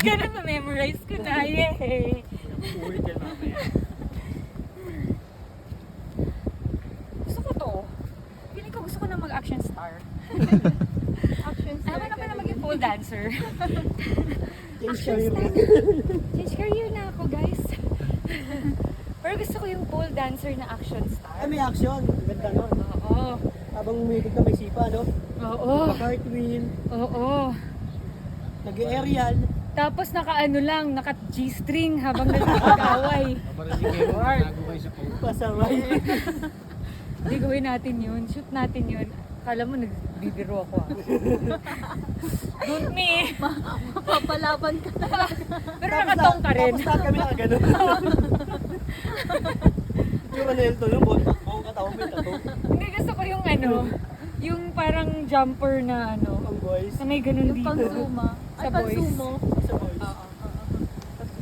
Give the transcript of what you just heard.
ganun, ma-memorize ko na. Yay! Ulit yan mamaya. Gusto ko to. Feeling ko gusto ko na mag-action star. Action Ayaw na pala maging pole dancer. Change career. Change career na ako, guys. Pero gusto ko yung pole dancer na action star. Ay, may action. Ganda nun. Oo. Habang umikot ka may sipa, no? Oo. Naka-cartwheel, Oo. nag-aerial. Tapos naka-ano lang, naka-G-string habang nagkakaway. Kaparinig kayo, nago kayo sa pag- Pasaway. Hindi gawin natin yun. Shoot natin yun. Kala mo nagbibiro ako ah. Don't me. Papalaban ka na. Pero nakatong ka rin. Tapos lahat kami nakaganon. Yung ano yun to, yung buong katawan mo yung tattoo. Hindi, gusto ko yung ano, yung parang jumper na ano, Ang boys. na may ganun Yung dito. pang-suma. Ay, Sa boys. pang-sumo. Sa boys. Oo.